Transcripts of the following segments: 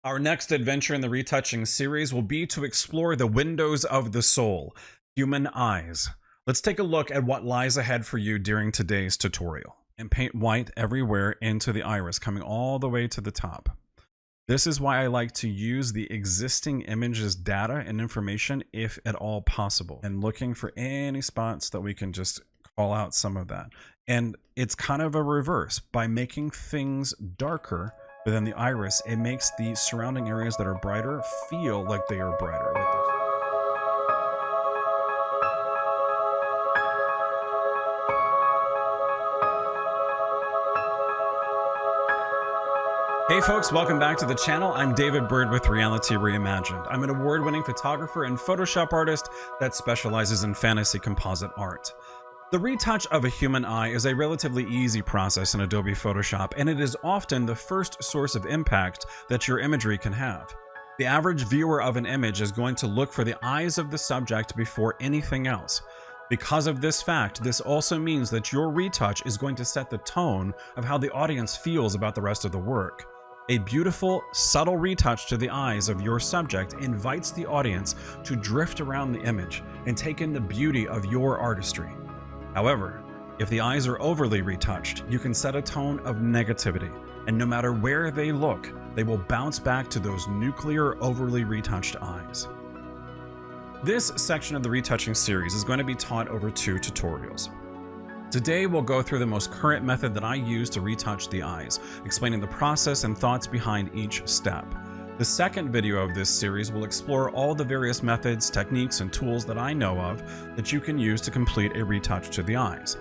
Our next adventure in the Retouching series will be to explore the windows of the soul, human eyes. Let's take a look at what lies ahead for you during today's tutorial. And paint white everywhere into the iris, coming all the way to the top. This is why I like to use the existing image's data and information if at all possible, and looking for any spots that we can just call out some of that. And it's kind of a reverse. By making things darker within the iris, it makes the surrounding areas that are brighter feel like they are brighter. Hey folks, welcome back to the channel. I'm David Bird with Reality Reimagined. I'm an award-winning photographer and Photoshop artist that specializes in fantasy composite art. The retouch of a human eye is a relatively easy process in Adobe Photoshop, and it is often the first source of impact that your imagery can have. The average viewer of an image is going to look for the eyes of the subject before anything else. Because of this fact, this also means that your retouch is going to set the tone of how the audience feels about the rest of the work. A beautiful, subtle retouch to the eyes of your subject invites the audience to drift around the image and take in the beauty of your artistry. However, if the eyes are overly retouched, you can set a tone of negativity, and no matter where they look, they will bounce back to those nuclear, overly retouched eyes. This section of the Retouching series is going to be taught over 2 tutorials. Today, we'll go through the most current method that I use to retouch the eyes, explaining the process and thoughts behind each step. The second video of this series will explore all the various methods, techniques, and tools that I know of that you can use to complete a retouch to the eyes.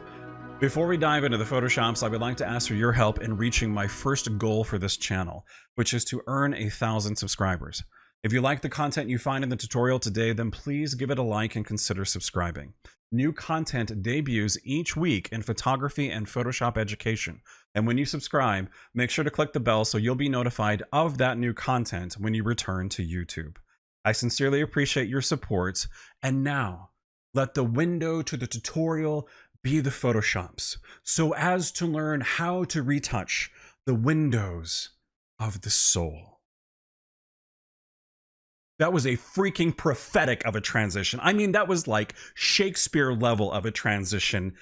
Before we dive into the Photoshops, I would like to ask for your help in reaching my first goal for this channel, which is to earn 1,000 subscribers. If you like the content you find in the tutorial today, then please give it a like and consider subscribing. New content debuts each week in photography and Photoshop education. And when you subscribe, make sure to click the bell so you'll be notified of that new content when you return to YouTube. I sincerely appreciate your support. And now, let the window to the tutorial be the Photoshops, so as to learn how to retouch the windows of the soul. That was a freaking prophetic of a transition. I mean, that was like Shakespeare level of a transition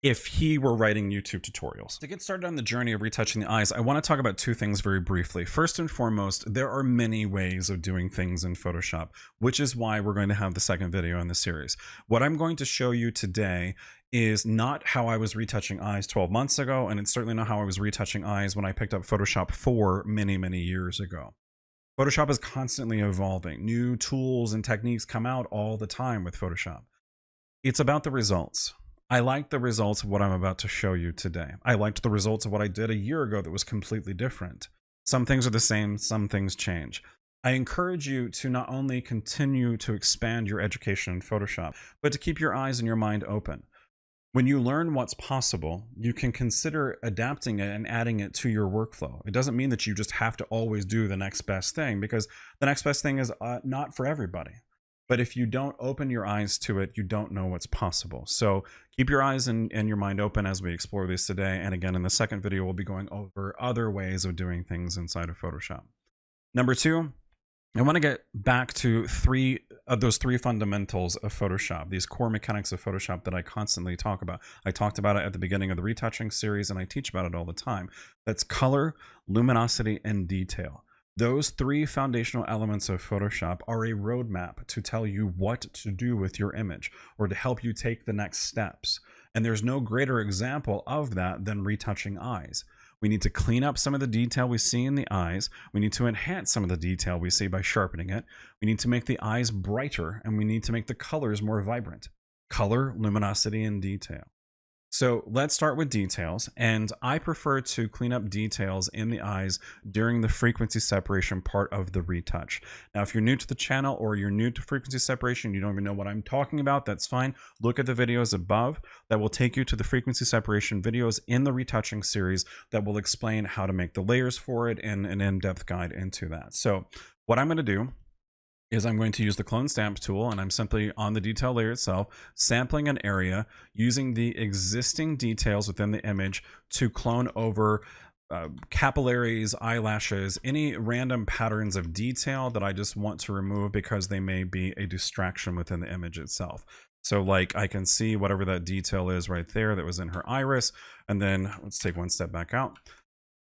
if he were writing YouTube tutorials. To get started on the journey of retouching the eyes, I want to talk about 2 things very briefly. First and foremost, there are many ways of doing things in Photoshop, which is why we're going to have the second video in the series. What I'm going to show you today is not how I was retouching eyes 12 months ago, and it's certainly not how I was retouching eyes when I picked up Photoshop 4 many years ago. Photoshop is constantly evolving. New tools and techniques come out all the time with Photoshop. It's about the results. I like the results of what I'm about to show you today. I liked the results of what I did a year ago that was completely different. Some things are the same, some things change. I encourage you to not only continue to expand your education in Photoshop, but to keep your eyes and your mind open. When you learn what's possible, you can consider adapting it and adding it to your workflow. It doesn't mean that you just have to always do the next best thing, because the next best thing is not for everybody. But if you don't open your eyes to it, you don't know what's possible. So keep your eyes and your mind open as we explore this today. And again, in the second video, we'll be going over other ways of doing things inside of Photoshop. Number 2, I want to get back to those three fundamentals of Photoshop, these core mechanics of Photoshop that I constantly talk about. I talked about it at the beginning of the Retouching series, and I teach about it all the time. That's color, luminosity, and detail. Those 3 foundational elements of Photoshop are a roadmap to tell you what to do with your image, or to help you take the next steps. And there's no greater example of that than retouching eyes. We need to clean up some of the detail we see in the eyes. We need to enhance some of the detail we see by sharpening it. We need to make the eyes brighter, and we need to make the colors more vibrant. Color, luminosity, and detail. So let's start with details, and I prefer to clean up details in the eyes during the frequency separation part of the retouch. Now, if you're new to the channel or you're new to frequency separation, you don't even know what I'm talking about, that's fine. Look at the videos above that will take you to the frequency separation videos in the Retouching series that will explain how to make the layers for it and an in-depth guide into that. So what I'm going to do is I'm going to use the clone stamp tool, and I'm simply on the detail layer itself, sampling an area using the existing details within the image to clone over capillaries, eyelashes, any random patterns of detail that I just want to remove because they may be a distraction within the image itself. So like I can see whatever that detail is right there that was in her iris. And then let's take one step back out.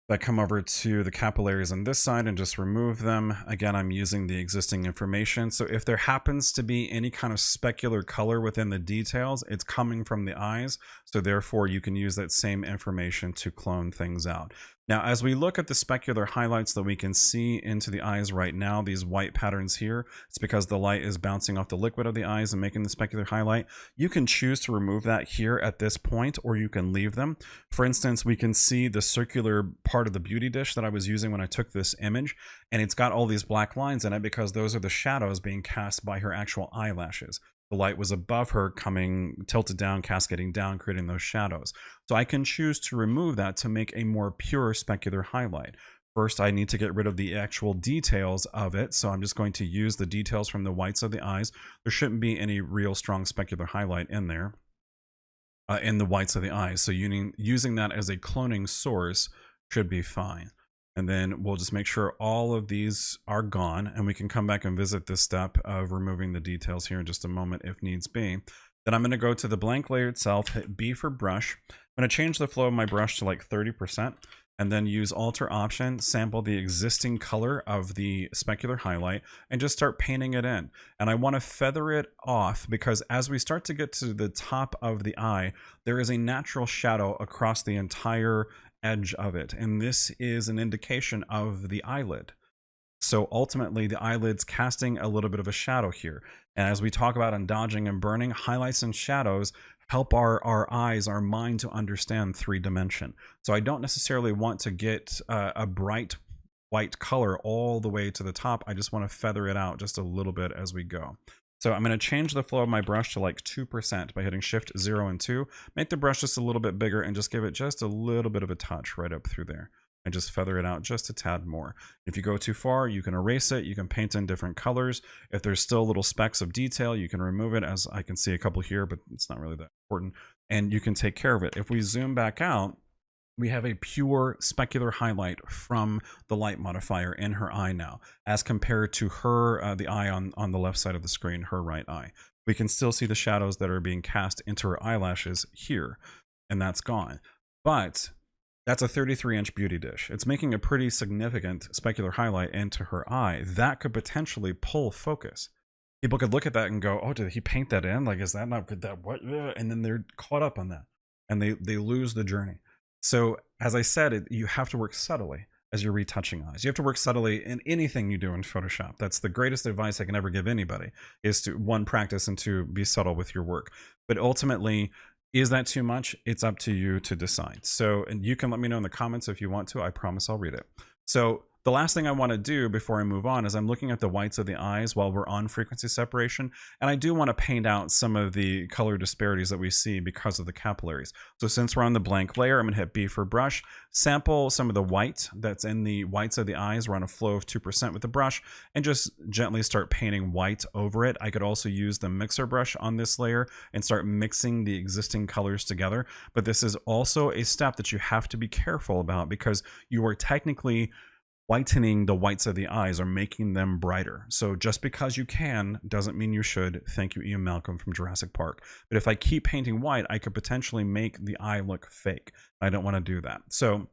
I come over to the capillaries on this side and just remove them. Again, I'm using the existing information. So if there happens to be any kind of specular color within the details, it's coming from the eyes. So therefore you can use that same information to clone things out. Now, as we look at the specular highlights that we can see into the eyes right now, these white patterns here, it's because the light is bouncing off the liquid of the eyes and making the specular highlight. You can choose to remove that here at this point, or you can leave them. For instance, we can see the circular part of the beauty dish that I was using when I took this image, and it's got all these black lines in it because those are the shadows being cast by her actual eyelashes. The light was above her, coming tilted down, cascading down, creating those shadows. So I can choose to remove that to make a more pure specular highlight. First, I need to get rid of the actual details of it. So I'm just going to use the details from the whites of the eyes. There shouldn't be any real strong specular highlight in there, in the whites of the eyes. So using that as a cloning source should be fine. And then we'll just make sure all of these are gone, and we can come back and visit this step of removing the details here in just a moment if needs be. Then I'm going to go to the blank layer itself, hit B for brush. I'm going to change the flow of my brush to like 30%, and then use Alter Option, sample the existing color of the specular highlight, and just start painting it in. And I want to feather it off because as we start to get to the top of the eye, there is a natural shadow across the entire edge of it, and this is an indication of the eyelid. So ultimately the eyelid's casting a little bit of a shadow here, and as we talk about in dodging and burning, highlights and shadows help our eyes, our mind to understand 3D. So I don't necessarily want to get a bright white color all the way to the top. I just want to feather it out just a little bit as we go. So I'm going to change the flow of my brush to like 2% by hitting Shift 0 and 2. Make the brush just a little bit bigger and just give it just a little bit of a touch right up through there. And just feather it out just a tad more. If you go too far, you can erase it. You can paint in different colors. If there's still little specks of detail, you can remove it, as I can see a couple here, but it's not really that important. And you can take care of it. If we zoom back out, we have a pure specular highlight from the light modifier in her eye now, as compared to her, the eye on the left side of the screen, her right eye. We can still see the shadows that are being cast into her eyelashes here, and that's gone. But that's a 33-inch beauty dish. It's making a pretty significant specular highlight into her eye. That could potentially pull focus. People could look at that and go, oh, did he paint that in? Like, is that not good? That what? And then they're caught up on that, and they lose the journey. So as I said, you have to work subtly as you're retouching eyes. You have to work subtly in anything you do in Photoshop. That's the greatest advice I can ever give anybody, is to, one, practice, and two, be subtle with your work. But ultimately, is that too much? It's up to you to decide. So, and you can let me know in the comments if you want to. I promise I'll read it. So the last thing I want to do before I move on is I'm looking at the whites of the eyes while we're on frequency separation, and I do want to paint out some of the color disparities that we see because of the capillaries. So since we're on the blank layer, I'm going to hit B for brush, sample some of the white that's in the whites of the eyes. We're on a flow of 2% with the brush, and just gently start painting white over it. I could also use the mixer brush on this layer and start mixing the existing colors together. But this is also a step that you have to be careful about, because you are technically whitening the whites of the eyes, or making them brighter. So just because you can doesn't mean you should. Thank you, Ian Malcolm from Jurassic Park. But if I keep painting white, I could potentially make the eye look fake. I don't want to do that. So I'm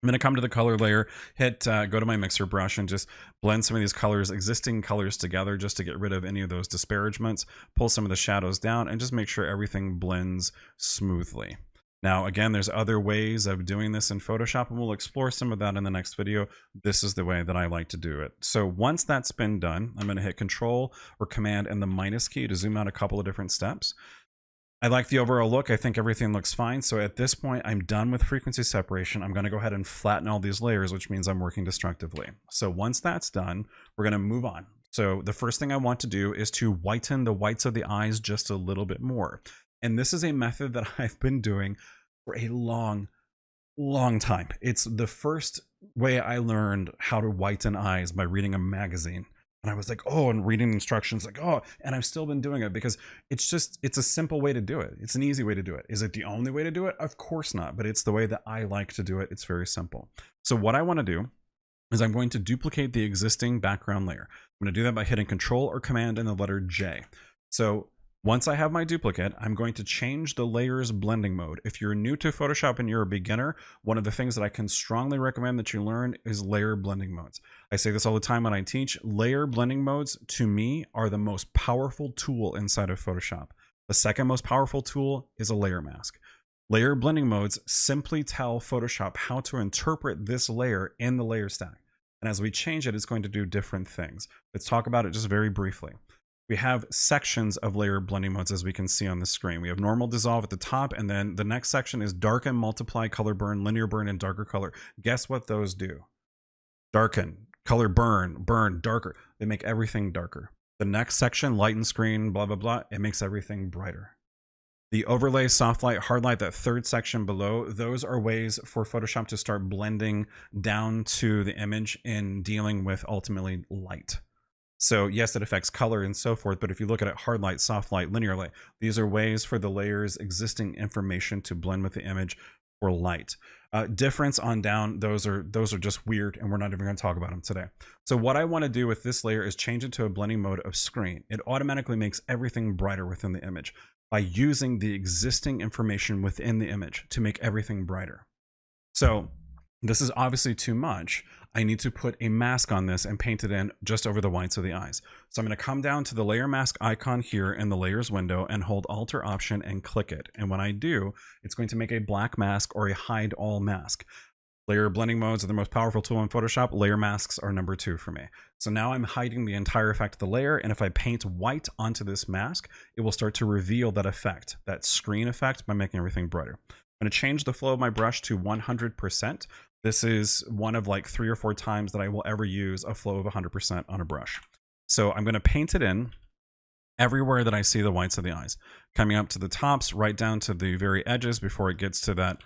going to come to the color layer, hit go to my mixer brush, and just blend some of these colors, existing colors, together, just to get rid of any of those disparagements, pull some of the shadows down, and just make sure everything blends smoothly. Now, again, there's other ways of doing this in Photoshop, and we'll explore some of that in the next video. This is the way that I like to do it. So once that's been done, I'm going to hit Control or Command and the minus key to zoom out a couple of different steps. I like the overall look. I think everything looks fine. So at this point, I'm done with frequency separation. I'm going to go ahead and flatten all these layers, which means I'm working destructively. So once that's done, we're going to move on. So the first thing I want to do is to whiten the whites of the eyes just a little bit more. And this is a method that I've been doing for a long time. It's the first way I learned how to whiten eyes, by reading a magazine. And I was like, oh, and reading the instructions, like, oh, and I've still been doing it because it's a simple way to do it. It's an easy way to do it. Is it the only way to do it? Of course not, but it's the way that I like to do it. It's very simple. So what I want to do is I'm going to duplicate the existing background layer. I'm going to do that by hitting Control or Command and the letter J. So once I have my duplicate, I'm going to change the layers blending mode. If you're new to Photoshop and you're a beginner, one of the things that I can strongly recommend that you learn is layer blending modes. I say this all the time when I teach. Layer blending modes, to me, are the most powerful tool inside of Photoshop. The second most powerful tool is a layer mask. Layer blending modes simply tell Photoshop how to interpret this layer in the layer stack. And as we change it, it's going to do different things. Let's talk about it just very briefly. We have sections of layer blending modes, as we can see on the screen. We have normal, dissolve at the top, and then the next section is darken, multiply, color burn, linear burn, and darker color. Guess what those do? Darken, color burn, burn, darker. They make everything darker. The next section, lighten screen, blah, blah, blah, it makes everything brighter. The overlay, soft light, hard light, that third section below, those are ways for Photoshop to start blending down to the image in dealing with ultimately light. So yes, it affects color and so forth, but if you look at it, hard light, soft light, linear light, these are ways for the layer's existing information to blend with the image for light. Difference on down, those are just weird, and we're not even going to talk about them today. So what I want to do with this layer is change it to a blending mode of screen. It automatically makes everything brighter within the image by using the existing information within the image to make everything brighter. So this is obviously too much. I need to put a mask on this and paint it in just over the whites of the eyes. So I'm going to come down to the layer mask icon here in the layers window and hold Alt or Option and click it. And when I do, it's going to make a black mask or a hide all mask. Layer blending modes are the most powerful tool in Photoshop. Layer masks are number 2 for me. So now I'm hiding the entire effect of the layer, and if I paint white onto this mask, it will start to reveal that effect, that screen effect, by making everything brighter. I'm going to change the flow of my brush to 100%. This is one of like 3 or 4 times that I will ever use a flow of 100% on a brush. So I'm going to paint it in everywhere that I see the whites of the eyes, coming up to the tops, right down to the very edges before it gets to that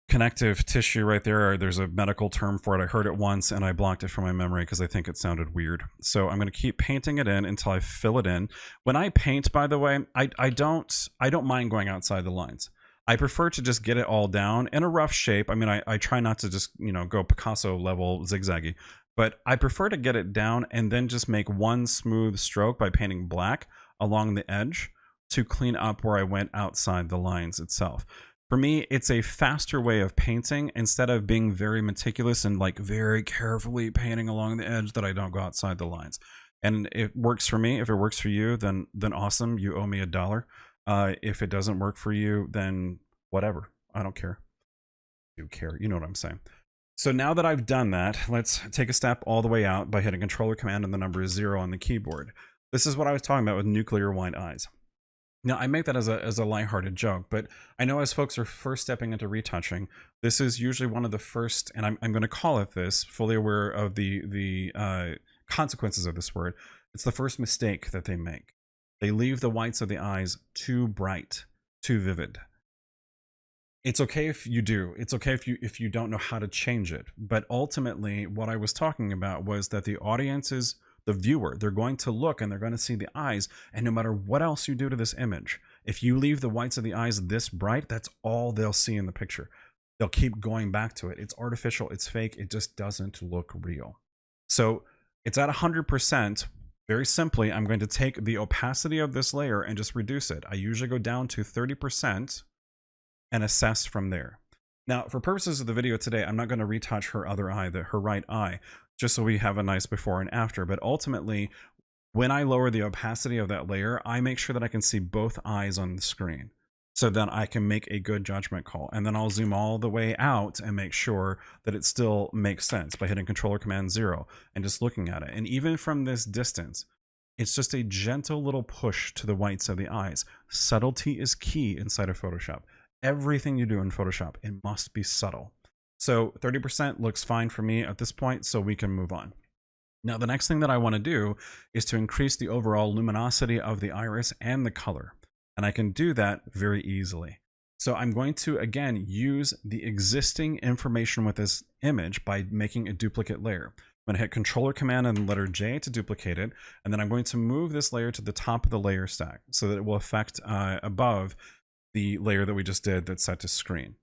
connective tissue right there. There's a medical term for it. I heard it once and I blocked it from my memory because I think it sounded weird. So I'm going to keep painting it in until I fill it in. When I paint, by the way, I don't mind going outside the lines. I prefer to just get it all down in a rough shape. I mean, I try not to just, go Picasso level zigzaggy, but I prefer to get it down and then just make one smooth stroke by painting black along the edge to clean up where I went outside the lines itself. For me, it's a faster way of painting instead of being very meticulous and like very carefully painting along the edge that I don't go outside the lines. And it works for me. If it works for you, then awesome. You owe me $1. If it doesn't work for you, then whatever. I don't care. I do care. You know what I'm saying. So now that I've done that, let's take a step all the way out by hitting Control or Command and the number 0 on the keyboard. This is what I was talking about with nuclear white eyes. Now, I make that as a lighthearted joke, but I know as folks are first stepping into retouching, this is usually one of the first, and I'm going to call it this, fully aware of the consequences of this word. It's the first mistake that they make. They leave the whites of the eyes too bright, too vivid. It's okay if you do. It's okay if you don't know how to change it. But ultimately, what I was talking about was that the audience is the viewer. They're going to look and they're going to see the eyes. And no matter what else you do to this image, if you leave the whites of the eyes this bright, that's all they'll see in the picture. They'll keep going back to it. It's artificial. It's fake. It just doesn't look real. So it's at 100%. Very simply, I'm going to take the opacity of this layer and just reduce it. I usually go down to 30% and assess from there. Now, for purposes of the video today, I'm not going to retouch her other eye, her right eye, just so we have a nice before and after. But ultimately, when I lower the opacity of that layer, I make sure that I can see both eyes on the screen so that I can make a good judgment call. And then I'll zoom all the way out and make sure that it still makes sense by hitting Control or Command 0 and just looking at it. And even from this distance, it's just a gentle little push to the whites of the eyes. Subtlety is key inside of Photoshop. Everything you do in Photoshop, it must be subtle. So 30% looks fine for me at this point, so we can move on. Now, the next thing that I want to do is to increase the overall luminosity of the iris and the color. And I can do that very easily. So I'm going to, again, use the existing information with this image by making a duplicate layer. I'm going to hit Control or Command and letter J to duplicate it. And then I'm going to move this layer to the top of the layer stack so that it will affect above the layer that we just did that's set to screen.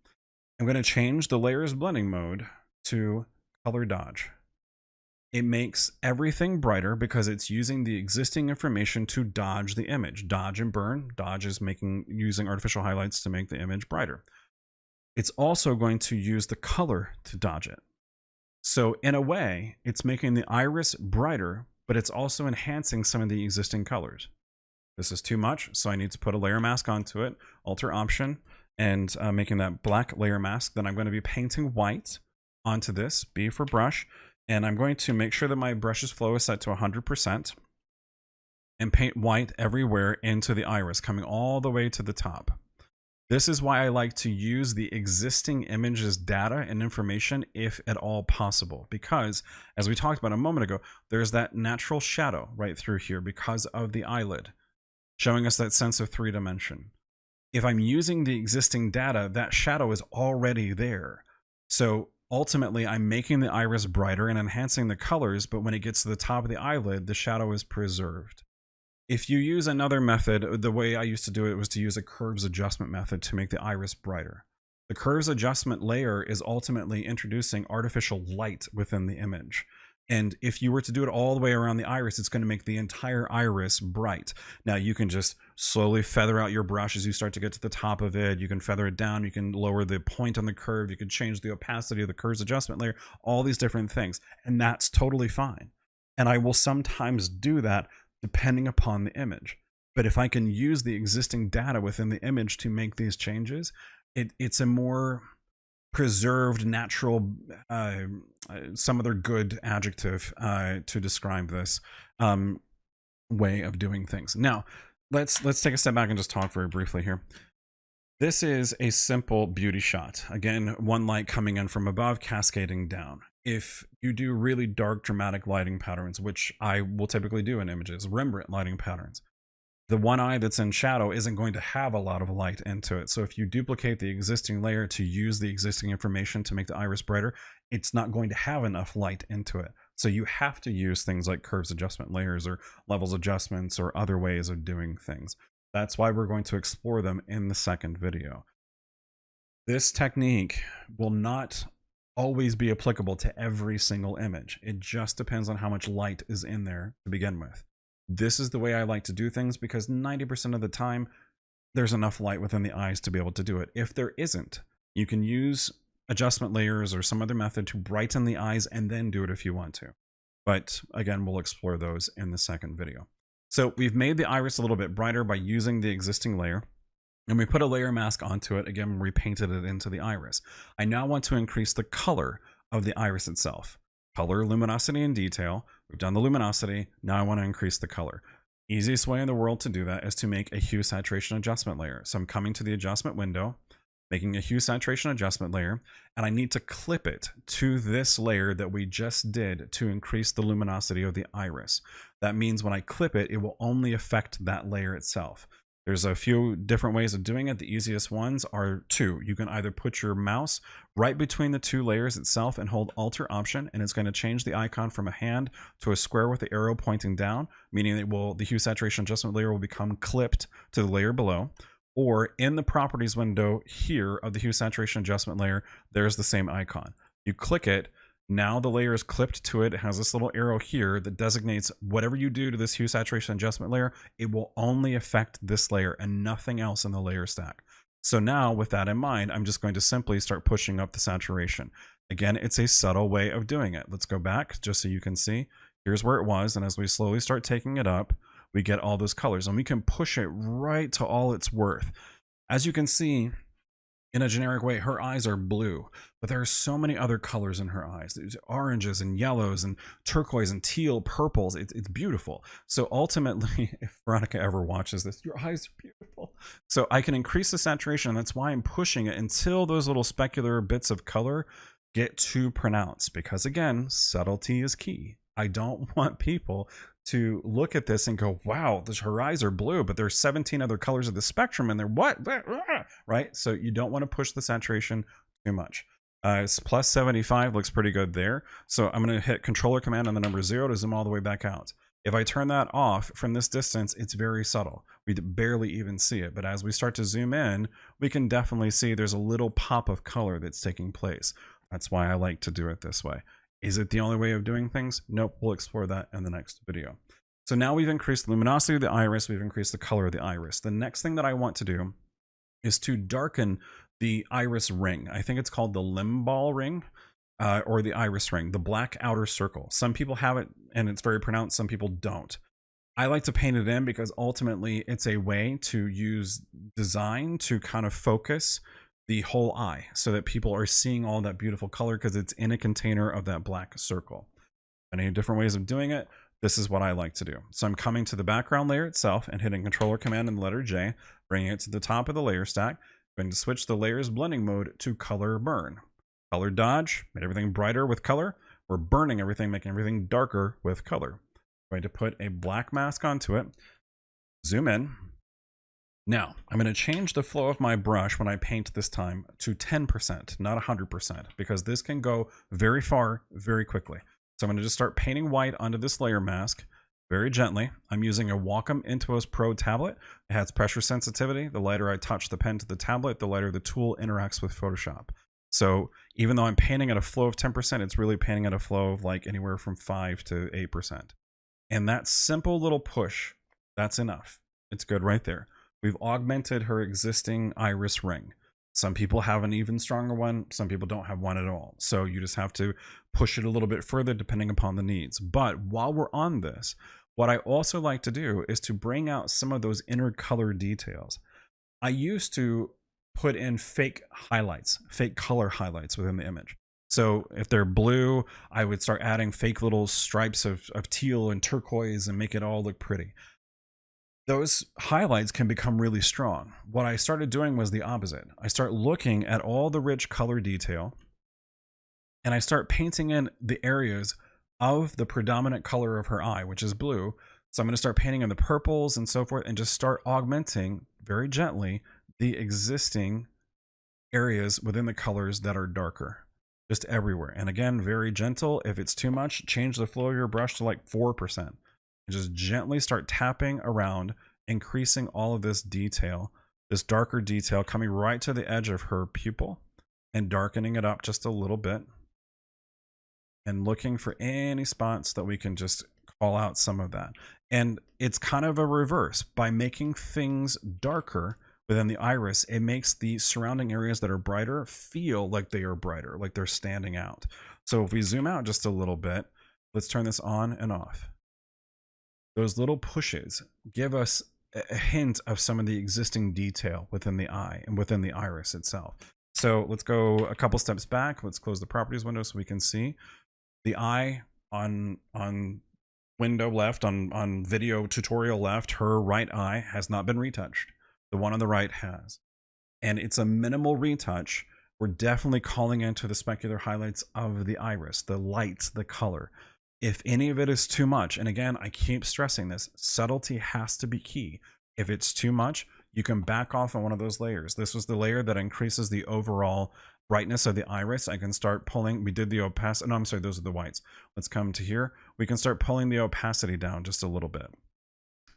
I'm going to change the layers blending mode to color dodge. It makes everything brighter because it's using the existing information to dodge the image. Dodge and burn. Dodge is using artificial highlights to make the image brighter. It's also going to use the color to dodge it. So in a way, it's making the iris brighter, but it's also enhancing some of the existing colors. This is too much, so I need to put a layer mask onto it, Alter Option, and making that black layer mask. Then I'm going to be painting white onto this, B for brush, and I'm going to make sure that my brush's flow is set to 100% and paint white everywhere into the iris, coming all the way to the top. This is why I like to use the existing image's data and information if at all possible, because as we talked about a moment ago, there's that natural shadow right through here because of the eyelid, showing us that sense of 3-dimension. If I'm using the existing data, that shadow is already there. So ultimately, I'm making the iris brighter and enhancing the colors, but when it gets to the top of the eyelid, the shadow is preserved. If you use another method, the way I used to do it was to use a curves adjustment method to make the iris brighter. The curves adjustment layer is ultimately introducing artificial light within the image. And if you were to do it all the way around the iris, it's going to make the entire iris bright. Now you can just slowly feather out your brush as you start to get to the top of it. You can feather it down. You can lower the point on the curve. You can change the opacity of the curves adjustment layer, all these different things. And that's totally fine. And I will sometimes do that depending upon the image. But if I can use the existing data within the image to make these changes, it's a more preserved, natural, some other good adjective to describe this way of doing things. Now, let's take a step back and just talk very briefly here. This is a simple beauty shot. Again, one light coming in from above, cascading down. If you do really dark, dramatic lighting patterns, which I will typically do in images, Rembrandt lighting patterns, the one eye that's in shadow isn't going to have a lot of light into it. So if you duplicate the existing layer to use the existing information to make the iris brighter, it's not going to have enough light into it. So you have to use things like curves adjustment layers or levels adjustments or other ways of doing things. That's why we're going to explore them in the second video. This technique will not always be applicable to every single image. It just depends on how much light is in there to begin with. This is the way I like to do things because 90% of the time there's enough light within the eyes to be able to do it. If there isn't, you can use adjustment layers or some other method to brighten the eyes and then do it if you want to. But again, we'll explore those in the second video. So we've made the iris a little bit brighter by using the existing layer. And we put a layer mask onto it. Again, repainted it into the iris. I now want to increase the color of the iris itself. Color, luminosity, and detail. We've done the luminosity. Now I want to increase the color. Easiest way in the world to do that is to make a hue saturation adjustment layer. So I'm coming to the adjustment window, making a hue saturation adjustment layer, and I need to clip it to this layer that we just did to increase the luminosity of the iris. That means when I clip it, it will only affect that layer itself. There's a few different ways of doing it. The easiest ones are two. You can either put your mouse right between the two layers itself and hold Alter Option, and it's going to change the icon from a hand to a square with the arrow pointing down, meaning the hue saturation adjustment layer will become clipped to the layer below. Or in the properties window here of the hue saturation adjustment layer, there's the same icon. You click it. Now the layer is clipped to it. It has this little arrow here that designates whatever you do to this hue saturation adjustment layer, it will only affect this layer and nothing else in the layer stack. So now with that in mind, I'm just going to simply start pushing up the saturation. Again, it's a subtle way of doing it. Let's go back just so you can see. Here's where it was. And as we slowly start taking it up, we get all those colors and we can push it right to all it's worth. As you can see, in a generic way, her eyes are blue, but there are so many other colors in her eyes. There's oranges and yellows and turquoise and teal, purples. It's beautiful. So ultimately, if Veronica ever watches this, your eyes are beautiful. So I can increase the saturation, and that's why I'm pushing it until those little specular bits of color get too pronounced. Because again, subtlety is key. I don't want people to look at this and go, wow, her eyes are blue, but there's 17 other colors of the spectrum and they're what? Right? So you don't want to push the saturation too much. It's plus 75, looks pretty good there. So I'm going to hit Controller Command and the number 0 to zoom all the way back out. If I turn that off from this distance, it's very subtle. We barely even see it. But as we start to zoom in, we can definitely see there's a little pop of color that's taking place. That's why I like to do it this way. Is it the only way of doing things? Nope, we'll explore that in the next video. So now we've increased the luminosity of the iris, we've increased the color of the iris. The next thing that I want to do is to darken the iris ring. I think it's called the limb ball ring, or the iris ring, the black outer circle. Some people have it and it's very pronounced, some people don't. I like to paint it in because ultimately it's a way to use design to kind of focus the whole eye so that people are seeing all that beautiful color because it's in a container of that black circle. Many different ways of doing it. This is what I like to do. So I'm coming to the background layer itself and hitting Controller Command and the letter J, bringing it to the top of the layer stack. I'm going to switch the layers blending mode to color burn. Color dodge, made everything brighter with color. We're burning everything, making everything darker with color. I'm going to put a black mask onto it, zoom in. Now, I'm going to change the flow of my brush when I paint this time to 10%, not 100%, because this can go very far, very quickly. So I'm going to just start painting white onto this layer mask very gently. I'm using a Wacom Intuos Pro tablet. It has pressure sensitivity. The lighter I touch the pen to the tablet, the lighter the tool interacts with Photoshop. So even though I'm painting at a flow of 10%, it's really painting at a flow of like anywhere from 5 to 8%. And that simple little push, that's enough. It's good right there. We've augmented her existing iris ring. Some people have an even stronger one. Some people don't have one at all. So you just have to push it a little bit further depending upon the needs. But while we're on this, what I also like to do is to bring out some of those inner color details. I used to put in fake highlights, fake color highlights within the image. So if they're blue, I would start adding fake little stripes of teal and turquoise and make it all look pretty. Those highlights can become really strong. What I started doing was the opposite. I start looking at all the rich color detail and I start painting in the areas of the predominant color of her eye, which is blue. So I'm going to start painting in the purples and so forth and just start augmenting very gently the existing areas within the colors that are darker, just everywhere. And again, very gentle. If it's too much, change the flow of your brush to like 4%. And just gently start tapping around, increasing all of this detail, this darker detail coming right to the edge of her pupil and darkening it up just a little bit and looking for any spots that we can just call out some of that. And it's kind of a reverse. By making things darker within the iris, it makes the surrounding areas that are brighter feel like they are brighter, like they're standing out. So if we zoom out just a little bit, let's turn this on and off. Those little pushes give us a hint of some of the existing detail within the eye and within the iris itself. So let's go a couple steps back. Let's close the properties window so we can see the eye on window left, on video tutorial left. Her right eye has not been retouched. The one on the right has. And it's a minimal retouch. We're definitely calling into the specular highlights of the iris, the light, the color. If any of it is too much, and again, I keep stressing this, subtlety has to be key. If it's too much, you can back off on one of those layers. This was the layer that increases the overall brightness of the iris. I can start pulling, we did the opacity, no, I'm sorry, those are the whites. Let's come to here. We can start pulling the opacity down just a little bit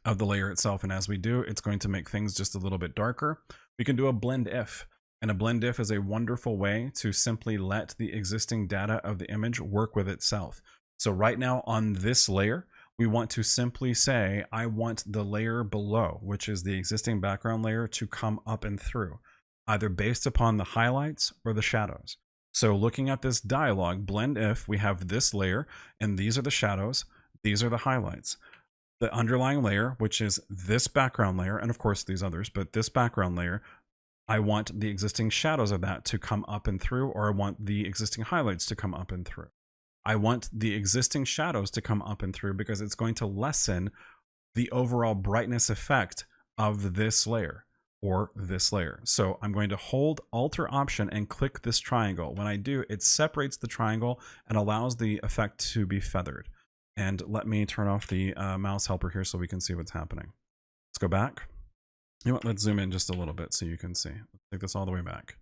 of the layer itself. And as we do, it's going to make things just a little bit darker. We can do a blend if. And a blend if is a wonderful way to simply let the existing data of the image work with itself. So right now on this layer, we want to simply say, I want the layer below, which is the existing background layer, to come up and through, either based upon the highlights or the shadows. So looking at this dialog, blend if, we have this layer, and these are the shadows, these are the highlights. The underlying layer, which is this background layer, and of course these others, but this background layer, I want the existing shadows of that to come up and through, or I want the existing highlights to come up and through. I want the existing shadows to come up and through because it's going to lessen the overall brightness effect of this layer or this layer. So I'm going to hold Alt or Option and click this triangle. When I do, it separates the triangle and allows the effect to be feathered. And let me turn off the mouse helper here so we can see what's happening. Let's go back. You know what? Let's zoom in just a little bit so you can see. Let's take this all the way back.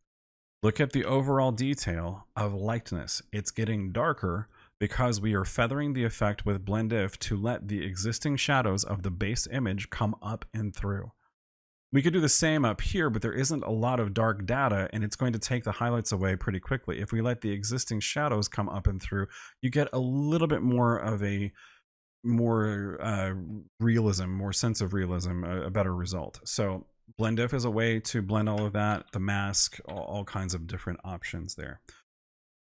Look at the overall detail of likeness. It's getting darker because we are feathering the effect with blend if to let the existing shadows of the base image come up and through. We could do the same up here, but there isn't a lot of dark data and it's going to take the highlights away pretty quickly. If we let the existing shadows come up and through, you get a little bit more of a realism, more sense of realism, a better result. So blend if is a way to blend all of that, the mask, all kinds of different options there.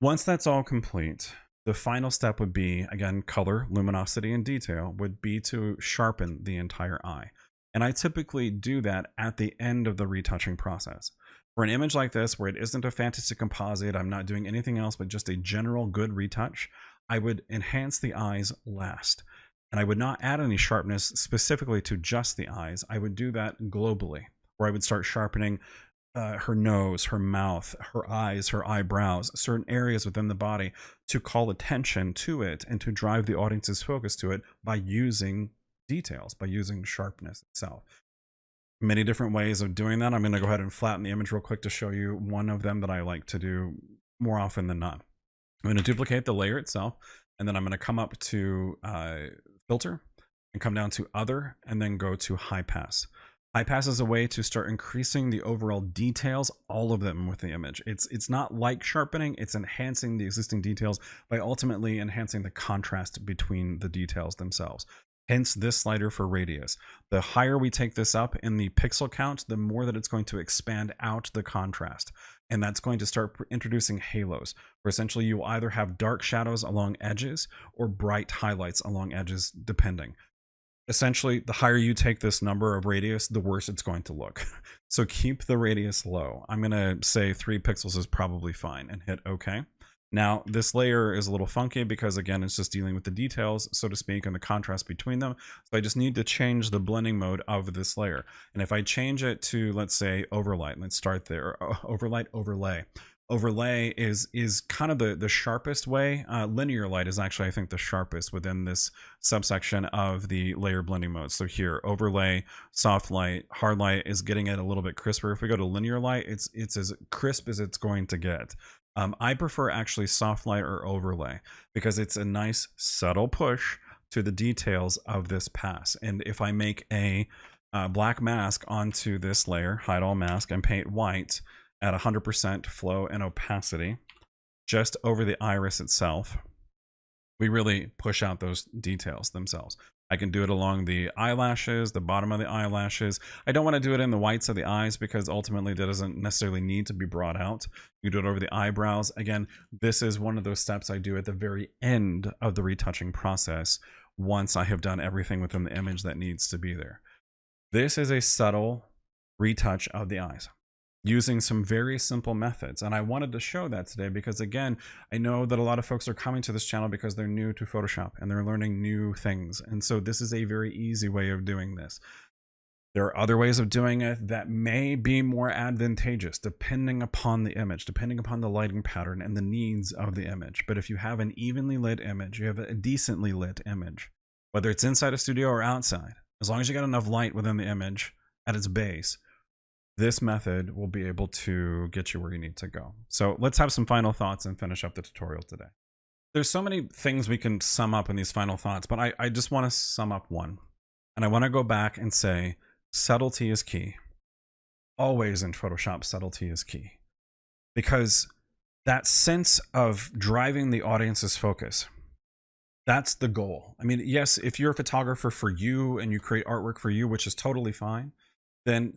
Once that's all complete, the final step would be, again, color, luminosity, and detail would be to sharpen the entire eye. And I typically do that at the end of the retouching process. For an image like this, where it isn't a fantasy composite, I'm not doing anything else but just a general good retouch, I would enhance the eyes last. And I would not add any sharpness specifically to just the eyes. I would do that globally, where I would start sharpening her nose, her mouth, her eyes, her eyebrows, certain areas within the body to call attention to it and to drive the audience's focus to it by using details, by using sharpness itself. Many different ways of doing that. I'm going to go ahead and flatten the image real quick to show you one of them that I like to do more often than not. I'm going to duplicate the layer itself, and then I'm going to come up to filter and come down to other and then go to high pass. High pass is a way to start increasing the overall details, all of them with the image. It's not like sharpening, it's enhancing the existing details by ultimately enhancing the contrast between the details themselves. Hence this slider for radius. The higher we take this up in the pixel count, the more that it's going to expand out the contrast. And that's going to start introducing halos, where essentially you will either have dark shadows along edges or bright highlights along edges, depending. Essentially, the higher you take this number of radius, the worse it's going to look. So keep the radius low. I'm going to say 3 pixels is probably fine and hit OK. Now, this layer is a little funky because, again, it's just dealing with the details, so to speak, and the contrast between them. So I just need to change the blending mode of this layer. And if I change it to, let's say, overlight, let's start there. Overlight, overlay. Overlay is kind of the sharpest way. Linear light is actually, I think, the sharpest within this subsection of the layer blending mode. So here, overlay, soft light, hard light is getting it a little bit crisper. If we go to linear light, it's as crisp as it's going to get. I prefer actually soft light or overlay because it's a nice subtle push to the details of this pass. And if I make a black mask onto this layer, hide all mask, and paint white at 100% flow and opacity just over the iris itself, we really push out those details themselves. I can do it along the eyelashes, the bottom of the eyelashes. I don't want to do it in the whites of the eyes because ultimately that doesn't necessarily need to be brought out. You do it over the eyebrows. Again, this is one of those steps I do at the very end of the retouching process once I have done everything within the image that needs to be there. This is a subtle retouch of the eyes using some very simple methods. And I wanted to show that today because, again, I know that a lot of folks are coming to this channel because they're new to Photoshop and they're learning new things. And so this is a very easy way of doing this. There are other ways of doing it that may be more advantageous depending upon the image, depending upon the lighting pattern and the needs of the image. But if you have an evenly lit image, you have a decently lit image, whether it's inside a studio or outside, as long as you got enough light within the image at its base, this method will be able to get you where you need to go. So let's have some final thoughts and finish up the tutorial today. There's so many things we can sum up in these final thoughts, but I just want to sum up one. And I want to go back and say, subtlety is key. Always in Photoshop, subtlety is key. Because that sense of driving the audience's focus, that's the goal. I mean, yes, if you're a photographer for you and you create artwork for you, which is totally fine, then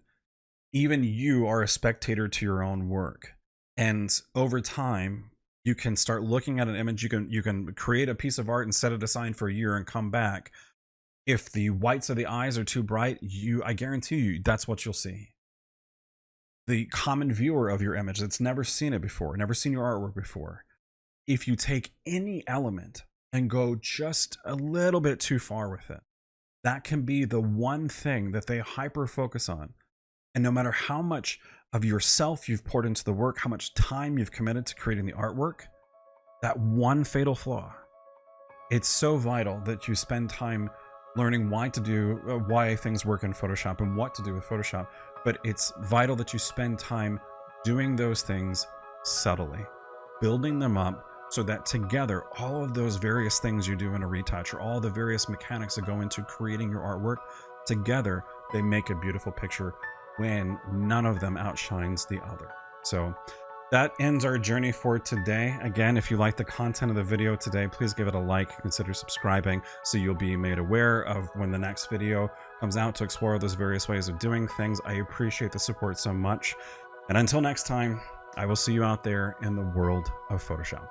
even you are a spectator to your own work. And over time, you can start looking at an image. You can create a piece of art and set it aside for a year and come back. If the whites of the eyes are too bright, I guarantee you that's what you'll see. The common viewer of your image that's never seen it before, never seen your artwork before, if you take any element and go just a little bit too far with it, that can be the one thing that they hyper focus on. And no matter how much of yourself you've poured into the work, how much time you've committed to creating the artwork, that one fatal flaw, it's so vital that you spend time learning why things work in Photoshop and what to do with Photoshop. But it's vital that you spend time doing those things subtly, building them up so that together, all of those various things you do in a retouch, or all the various mechanics that go into creating your artwork, together, they make a beautiful picture when none of them outshines the other. So that ends our journey for today. Again, if you like the content of the video today, please give it a like, consider subscribing so you'll be made aware of when the next video comes out to explore those various ways of doing things. I appreciate the support so much. And until next time, I will see you out there in the world of Photoshop.